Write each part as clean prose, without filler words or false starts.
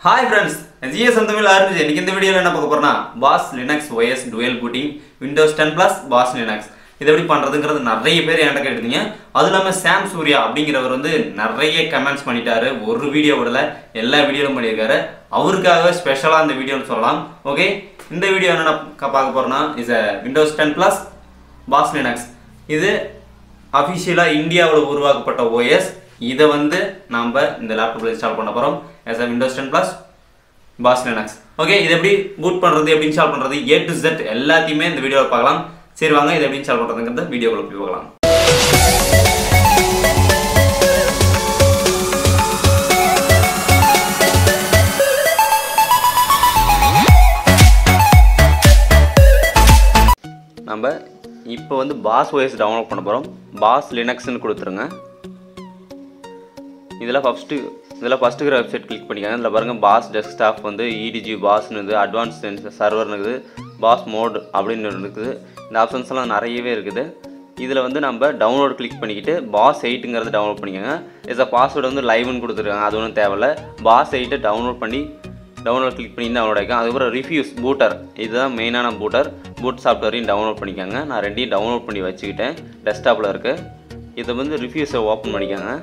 Hi friends, GS Samtamil ஆரம்பிச்சு இன்னைக்கு இந்த வீடியோல என்ன பார்க்க போறோம்னா Boss Linux OS Dual Booting Windows 10 Plus Boss Linux இது எப்படி பண்றதுங்கிறது நிறைய பேர் என்கிட்ட கேட்டிருந்தீங்க. அதுலமே சாம் சூர்யா அப்படிங்கிறவர் வந்து நிறைய கமெண்ட்ஸ் பண்ணிட்டாரு. ஒரு வீடியோ விடல எல்லா வீடியோவும் பண்ணியிருக்காரு. அவருக்காக ஸ்பெஷலா இந்த வீடியோன்னு சொல்லலாம். ஓகே, இந்த வீடியோ என்ன பார்க்க போறோம்னா is Windows 10 Plus Boss Linux. இது அபிஷியலா இந்தியாவில் உருவாக்கப்பட்ட OS. இதை வந்து நாம இந்த லேப்டாப்ல இன்ஸ்டால் பண்ண போறோம் as a Windows 10 Plus Boss Linux. Okay, இது எப்படி பூட் பண்றது, எப்படி இன்ஸ்டால் பண்றது, A to Z எல்லாத்தையுமே இந்த வீடியோல பார்க்கலாம். சரி வாங்க, இதை எப்படி இன்ஸ்டால் பண்றதுங்கறத வீடியோக்குள்ள போய் பார்க்கலாம். நம்ம இப்போ வந்து Boss OS டவுன்லோட் பண்ண போறோம். Boss Linux ன்னு கொடுத்துருங்க. இதில் ஃபஸ்ட்டு வெப்சைட் கிளிக் பண்ணிக்கோங்க. இதில் பாருங்கள் பாஸ் டெஸ்க்டாப் வந்து EDG பாஸ்னு இருக்குது, அட்வான்ஸ் சர்வர்னு இருக்குது, பாஸ் மோட் அப்படின்னு இருக்குது. இந்த ஆப்ஷன்ஸ் எல்லாம் நிறையவே இருக்குது. இதில் வந்து நம்ம டவுன்லோட் கிளிக் பண்ணிக்கிட்டு பாஸ் 8ங்கிறது டவுன்லோட் பண்ணிக்கோங்க. இஸ் பாஸ்வேர்டு வந்து லைவ்னு கொடுத்துருக்காங்க, அது ஒன்றும் தேவையில்ல. பாஸ் 8 டவுன்லோட் கிளிக் பண்ணி டவுன்லோட் ஆகிக்கும். அதுக்கப்புறம் ரிஃப்யூஸ் பூட்டர், இதுதான் மெயினான பூட் சாஃப்ட்வேரையும் டவுன்லோட் பண்ணிக்கோங்க. நான் ரெண்டையும் டவுன்லோட் பண்ணி வச்சுக்கிட்டேன், டெஸ்க்டாப்பில் இருக்குது. இதை வந்து ரிஃப்யூஸை ஓப்பன் பண்ணிக்கோங்க.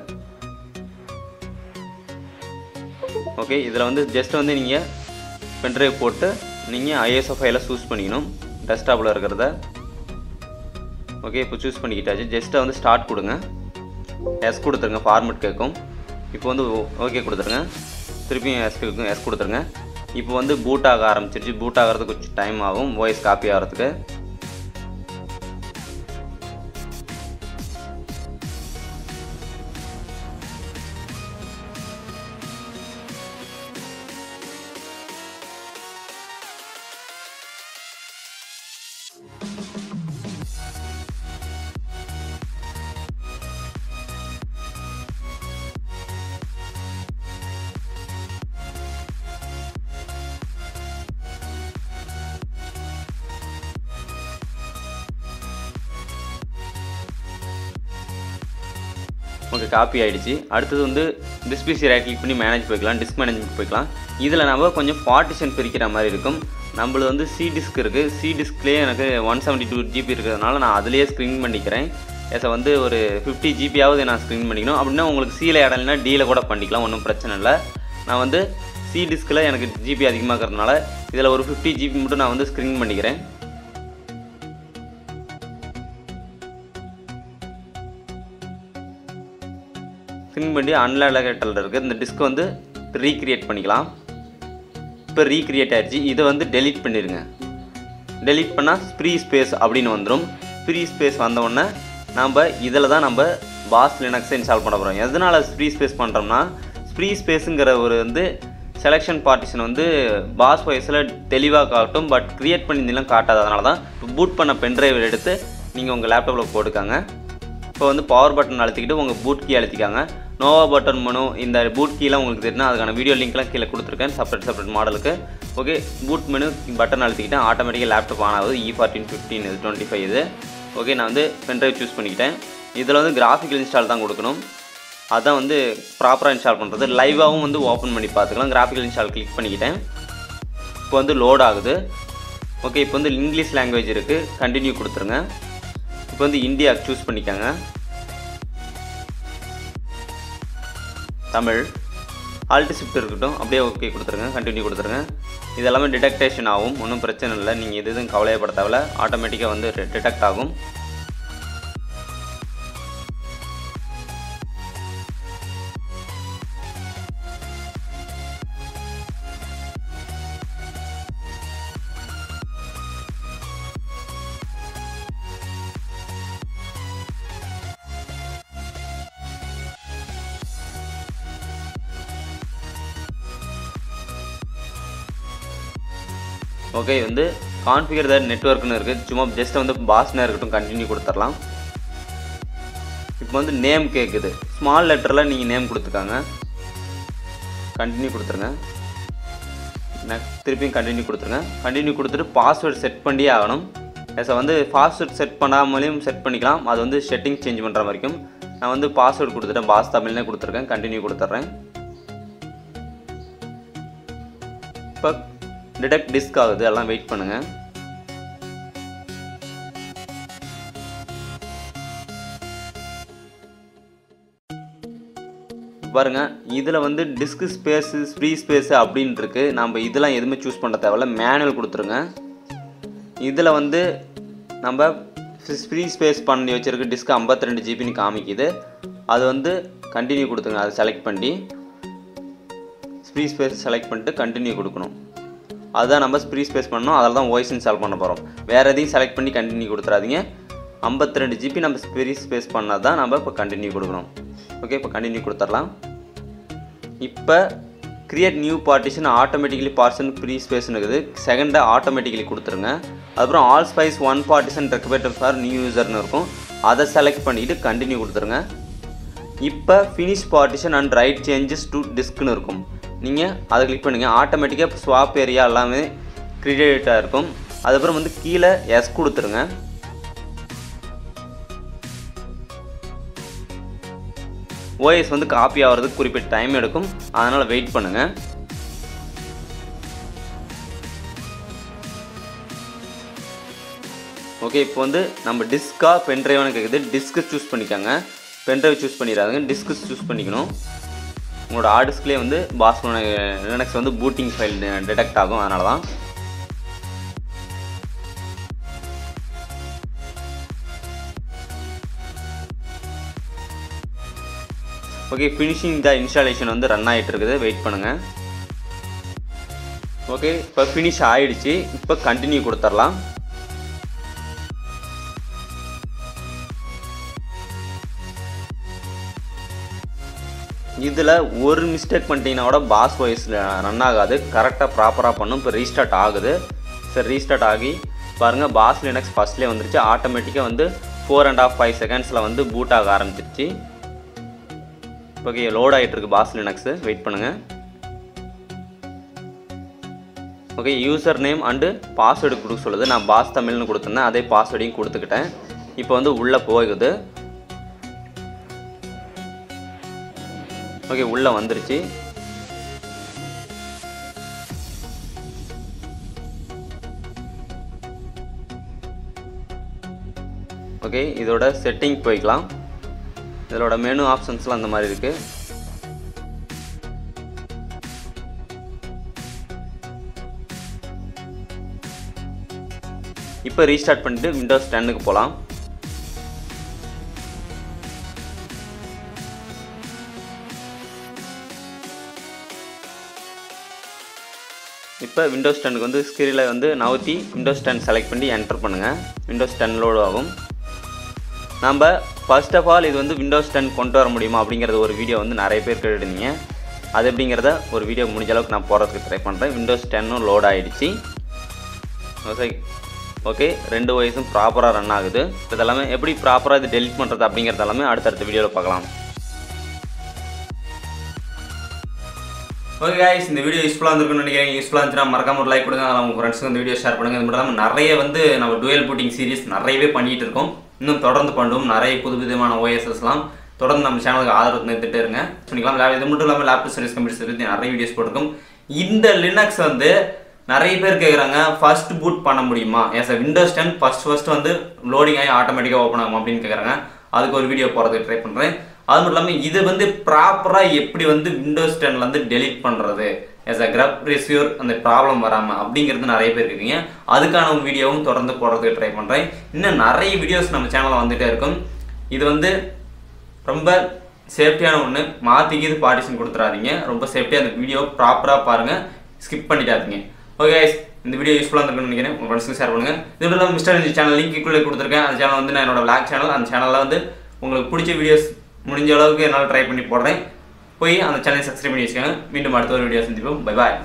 ஓகே, இதில் வந்து ஜஸ்ட் வந்து நீங்கள் பென்ட்ரைவ் போட்டு நீங்கள் ISO ஃபைலை சூஸ் பண்ணிக்கணும் டெஸ்க்டாப்பில் இருக்கிறத. ஓகே, இப்போ சூஸ் பண்ணிக்கிட்டாச்சு. ஜஸ்ட்டை வந்து ஸ்டார்ட் கொடுங்க, எஸ் கொடுத்துருங்க, ஃபார்மேட் கேட்கும். இப்போ வந்து ஓகே கொடுத்துருங்க, திருப்பியும் எஸ் கேட்கும், எஸ் கொடுத்துருங்க. இப்போ வந்து பூட் ஆக ஆரம்பிச்சிருச்சு. பூட் ஆகிறதுக்கு கொஞ்சம் டைம் ஆகும் வாய்ஸ் காப்பி ஆகிறதுக்கு. ஓகே, காப்பி ஆகிடுச்சு. அடுத்தது வந்து டிஸ்பிசி ரைட் கிளிக் பண்ணி மேனேஜ் போய்க்கலாம், டிஸ்க் மேனேஜ்மெண்ட் போய்க்கலாம். இதில் நம்ம கொஞ்சம் பார்ட்டிஷன் பிரிக்கிற மாதிரி இருக்கும். நம்மளுக்கு வந்து சி டிஸ்க் இருக்குது. சி டிஸ்க்லேயே எனக்கு 172 GB இருக்கிறதுனால நான் அதிலேயே ஸ்க்ரீன் பண்ணிக்கிறேன். வந்து ஒரு 50 GB நான் ஸ்க்ரீன் பண்ணிக்கணும். அப்படின்னா உங்களுக்கு சியில் இடம்னா டியில் கூட பண்ணிக்கலாம், ஒன்றும் பிரச்சனை இல்லை. நான் வந்து சி டிஸ்கில் எனக்கு ஜிபி அதிகமாக இருக்கிறதுனால இதில் ஒரு 50 GB மட்டும் நான் வந்து ஸ்க்ரீன் பண்ணிக்கிறேன். ஸ்க்ரீன் பண்ணி அன்லாகேட்டரில் இருக்குது. இந்த டிஸ்க் வந்து ரீக்ரியேட் பண்ணிக்கலாம். இப்போ ரீக்ரியேட் ஆகிடுச்சு. இதை வந்து டெலீட் பண்ணிடுங்க. டெலீட் பண்ணால் ஃப்ரீ ஸ்பேஸ் அப்படின்னு வந்துடும். ஃப்ரீ ஸ்பேஸ் வந்தோடனே நம்ம இதில் தான் நம்ம பாஸ் லினக்ஸை இன்ஸ்டால் பண்ண போகிறோம். எதனால் ஃப்ரீ ஸ்பேஸ் பண்ணுறோம்னா, ஃப்ரீ ஸ்பேஸுங்கிற ஒரு வந்து செலெக்ஷன் பார்ட்டிஷன் வந்து பாஸ் வாய்ஸில் தெளிவாக காட்டும், பட் க்ரியேட் பண்ணியிருந்தெல்லாம் காட்டாது. அதனால தான் பூட் பண்ண பென்ட்ரைவ் எடுத்து நீங்கள் உங்கள் லேப்டாப்பில் போட்டுக்காங்க. இப்போ வந்து பவர் பட்டன் அழுத்திக்கிட்டு உங்கள் பூட் கீ அழுத்திக்காங்க. நோவா பட்டன் மெனு, இந்த பூட் கீலாம் உங்களுக்கு தெரியுன்னா அதுக்கான வீடியோ லிங்க்லாம் கீழே கொடுத்துருக்கேன் செப்பரேட் மாடலுக்கு. ஓகே, பூட் மெனு பட்டன் அழுத்திக்கிட்டேன். ஆட்டோமேட்டிக்காக லேப்டாப் ஆன் ஆகுது. E14 15 இது 25 இது. ஓகே, நான் வந்து பென்ட்ரைவ் சூஸ் பண்ணிக்கிட்டேன். இதில் வந்து கிராஃபிக்கல் இன்ஸ்டால் தான் கொடுக்கணும். அதான் வந்து ப்ராப்பராக இன்ஸ்டால் பண்ணுறது. லைவாகவும் வந்து ஓப்பன் பண்ணி பார்த்துக்கலாம். கிராஃபிக்கல் இன்ஸ்டால் கிளிக் பண்ணிக்கிட்டேன். இப்போ வந்து லோட் ஆகுது. ஓகே, இப்போ வந்து இங்கிலீஷ் லாங்குவேஜ் இருக்குது, கண்டினியூ கொடுத்துருங்க. இப்போ வந்து இந்தியா சூஸ் பண்ணிக்கோங்க. தமிழ் ஆல்ட் ஷிஃப்ட் இருக்கட்டும், அப்படியே ஓகே கொடுத்துருங்க, கண்டினியூ கொடுத்துருங்க. இது எல்லாமே டிடெக்டேஷன் ஆகும், ஒன்றும் பிரச்சனை இல்லை. நீங்கள் எதுவும் கவலையப்பட தேவையில்ல, ஆட்டோமேட்டிக்காக வந்து டிடெக்ட் ஆகும். ஓகே, வந்து கான்ஃபிகர் த நெட்வொர்க்னு இருக்குது. சும்மா ஜஸ்ட் வந்து பாஸ்னா இருக்கட்டும், கண்டினியூ கொடுத்துடலாம். இப்போ வந்து நேம் கேட்குது. ஸ்மால் லெட்டரில் நீங்கள் நேம் கொடுத்துக்காங்க, கண்டினியூ கொடுத்துருங்க. திருப்பியும் கண்டினியூ கொடுத்துருங்க. கண்டினியூ கொடுத்துட்டு பாஸ்வேர்டு செட் பண்ணியே ஆகணும். வந்து பாஸ்வேர்டு செட் பண்ணாமலேயும் செட் பண்ணிக்கலாம். அது வந்து செட்டிங் சேஞ்ச் பண்ணுற வரைக்கும். நான் வந்து பாஸ்வேர்டு கொடுத்துட்டேன், பாஸ் தமிழ்னே கொடுத்துருக்கேன், கண்டினியூ கொடுத்துட்றேன். இப்போ டிடெக்ட் டிஸ்க் ஆகுது, எல்லாம் வெயிட் பண்ணுங்கள். பாருங்கள், இதில் வந்து டிஸ்க் ஸ்பேஸு ஃப்ரீ ஸ்பேஸு அப்படின்ட்டு இருக்குது. நம்ம இதெல்லாம் எதுவுமே சூஸ் பண்ண தேவையில்ல, மேனுவல் கொடுத்துருங்க. இதில் வந்து நம்ம ஃப்ரீ ஸ்பேஸ் பண்ணி வச்சுருக்க டிஸ்க் 52 ஜிபின்னு காமிக்குது. அது வந்து கண்டினியூ கொடுத்துங்க. அதை செலக்ட் பண்ணி ஃப்ரீ ஸ்பேஸ் செலக்ட் பண்ணிட்டு கண்டினியூ கொடுக்கணும். அதுதான் நம்ம ஃப்ரீ ஸ்பேஸ் பண்ணணும். அதில் தான் வாய்ஸ் இன்ஸ்டால் பண்ண போகிறோம். வேறு எதையும் செலக்ட் பண்ணி கண்டினியூ கொடுத்துறாதீங்க. 52 ஜிபி நம்ம ஃப்ரீ ஸ்பேஸ் பண்ணால் தான் நம்ம இப்போ கண்டினியூ கொடுக்கணும். ஓகே, இப்போ கண்டினியூ கொடுத்துடலாம். இப்போ create new partition automatically partition free ஸ்பேஸ்னு இருக்குது. செகண்டை ஆட்டோமேட்டிக்கலி கொடுத்துருங்க. அதுக்கப்புறம் all space 1 partition recommended for new யூசர்னு இருக்கும். அதை செலக்ட் பண்ணிவிட்டு கண்டினியூ கொடுத்துருங்க. இப்போ finish partition and write changes to டிஸ்க்னு இருக்கும். நீங்கள் அதை கிளிக் பண்ணுங்கள். ஆட்டோமேட்டிக்காக ஸ்வாப் ஏரியா எல்லாமே கிரியேட்டாக இருக்கும். அதுக்கப்புறம் வந்து கீழே எஸ் கொடுத்துருங்க. ஓஎஸ் வந்து காப்பி ஆகிறதுக்கு குறிப்பிட்ட டைம் எடுக்கும், அதனால் வெயிட் பண்ணுங்கள். ஓகே, இப்போ வந்து நம்ம டிஸ்கா பென்ட்ரைவ்னு கேட்குது. டிஸ்க்கு சூஸ் பண்ணிக்கோங்க, பென்ட்ரைவ் சூஸ் பண்ணிடாதுங்க. டிஸ்க்கு சூஸ் பண்ணிக்கணும். உங்களோட ஹார்ட் டிஸ்க்லேயே வந்து லினக்ஸ் வந்து பூட்டிங் ஃபைல் டிடெக்ட் ஆகும், அதனால தான். ஓகே, ஃபினிஷிங் த இன்ஸ்டாலேஷன் வந்து ரன் ஆகிட்டு இருக்குது, வெயிட் பண்ணுங்கள். ஓகே, இப்போ ஃபினிஷ் ஆகிடுச்சு. இப்போ கண்டினியூ கொடுத்துடலாம். இதில் ஒரு மிஸ்டேக் பண்ணிட்டீங்கன்னா கூட பாஸ் வாய்ஸில் ரன் ஆகாது, கரெக்டாக ப்ராப்பராக பண்ணும். இப்போ ரீஸ்டார்ட் ஆகுது. சரி, ரீஸ்டார்ட் ஆகி பாருங்கள், பாஸ் லினக்ஸ் ஃபஸ்ட்லேயே வந்துருச்சு. ஆட்டோமேட்டிக்காக வந்து 4.5 செகண்ட்ஸில் வந்து பூட் ஆக ஆரம்பிச்சிருச்சு. ஓகே, லோட் ஆகிட்டு இருக்கு பாஸ் லினக்ஸு, வெயிட் பண்ணுங்கள். Okay, user name and password கொடுக்க சொல்லுது. நான் பாஸ் தமிழ்னு கொடுத்துருந்தேன், அதே பாஸ்வேர்டையும் கொடுத்துக்கிட்டேன். இப்போ வந்து உள்ளே போகுது. ஓகே, உள்ளே வந்துருச்சு. ஓகே, இதோட செட்டிங் போய்க்கலாம். இதோட மெனு ஆப்ஷன்ஸ்லாம் அந்த மாதிரி இருக்குது. இப்போ ரீஸ்டார்ட் பண்ணிட்டு விண்டோஸ் 10க்கு போகலாம். இப்போ விண்டோஸ் 10க்கு வந்து ஸ்க்ரீனில் வந்து நவுத்தி விண்டோஸ் 10 செலக்ட் பண்ணி என்டர் பண்ணுங்கள். விண்டோஸ் 10 லோடு ஆகும். நம்ம ஃபர்ஸ்ட் ஆஃப் ஆல் இது வந்து விண்டோஸ் 10 கொண்டு வர முடியுமா அப்படிங்கிறது ஒரு வீடியோ வந்து நிறைய பேர் கேட்டுருந்தீங்க. அது எப்படிங்கிறத ஒரு வீடியோ முடிஞ்ச அளவுக்கு நான் போகிறதுக்கு ட்ரை பண்ணுறேன். விண்டோஸ் 10 லோட் ஆகிடுச்சு. ஓகே, 2 வாய்ஸும் ப்ராப்பராக ரன் ஆகுது. இதெல்லாமே எப்படி ப்ராப்பராக இது டெலிட் பண்ணுறது அப்படிங்கிறது எல்லாமே அடுத்தடுத்த வீடியோவில் பார்க்கலாம். ஓகே गाइस, இந்த வீடியோ யூஸ்ஃபுல்லாக இருந்திருக்குன்னு நினைக்கிறேன். யூஸ்ஃபுல்லாக இருந்துச்சுன்னா மறக்காம ஒரு லைக் கொடுங்க. உங்கள் ஃப்ரெண்ட்ஸுக்கு இந்த வீடியோ ஷேர் பண்ணுங்கள். இது மட்டும் இல்லாமல் நிறைய வந்து நம்ம டுவெல் பூட்டிங் சீரிஸ் நிறையவே பண்ணிகிட்டு இருக்கோம். இன்னும் தொடர்ந்து பண்ணுவோம். நிறைய புதுவிதமான ஓஎஸ்எஸ்லாம் தொடர்ந்து நம்ம சேனலுக்கு ஆதரவு நிறுத்திட்டே இருங்க. சொன்னிக்கலாம், இது மட்டும் இல்லாமல் லேப்டாப் சர்வீஸ் கம்ப்யூட்டர் பற்றி நிறைய வீடியோஸ் போட்டிருக்கோம். இந்த லினக்ஸ் வந்து நிறைய பேர் கேட்குறாங்க, ஃபர்ஸ்ட் பூட் பண்ண முடியுமா? எஸ், விண்டோஸ் 10 ஃபர்ஸ்ட் வந்து லோடிங் ஆகி ஆட்டோமேட்டிக்காக ஓப்பன் ஆகும் அப்படின்னு கேட்குறாங்க. அதுக்கு ஒரு வீடியோ போகிறதுக்கு ட்ரை பண்ணுறேன். அது மட்டும் இல்லாமல் இது வந்து ப்ராப்பராக எப்படி வந்து விண்டோஸ் 10 வந்து டெலிட் பண்ணுறது, எஸ் கிரப் ரிசீவர் அந்த ப்ராப்ளம் வராமல் அப்படிங்கிறது நிறைய பேர் இருக்கீங்க. அதுக்கான வீடியோவும் தொடர்ந்து போடுறதுக்கு ட்ரை பண்ணுறேன். இன்னும் நிறைய வீடியோஸ் நம்ம சேனலில் வந்துகிட்டே இருக்கும். இது வந்து ரொம்ப சேஃப்டியான ஒன்று. மாற்றிக்கிது பார்ட்டிஷன் கொடுத்துறாதீங்க. ரொம்ப சேஃப்டியாக அந்த வீடியோ ப்ராப்பராக பாருங்கள், ஸ்கிப் பண்ணிட்டாதீங்க. ஓகே गाइस, இந்த வீடியோ யூஸ்ஃபுல்லாக இருக்குன்னு நினைக்கிறேன். உங்கள் ஃப்ரெண்ட்ஸுக்கு ஷேர் பண்ணுங்கள். இது மட்டும் இல்லாமல் மிஸ்டர் என்ஜி சேனல் லிங்க் கீழே கொடுத்துருக்கேன். அந்த சேனல் வந்து நான் என்னோட விளாக் சேனல். அந்த சேனலில் வந்து உங்களுக்கு பிடிச்ச வீடியோஸ் முடிஞ்ச அளவுக்கு என்னால் ட்ரை பண்ணி போடுறேன். போய் அந்த சேனலை சப்ஸ்கிரைப் பண்ணி வச்சுக்கோங்க. மீண்டும் அடுத்த ஒரு வீடியோ சந்திப்போம். Bye bye.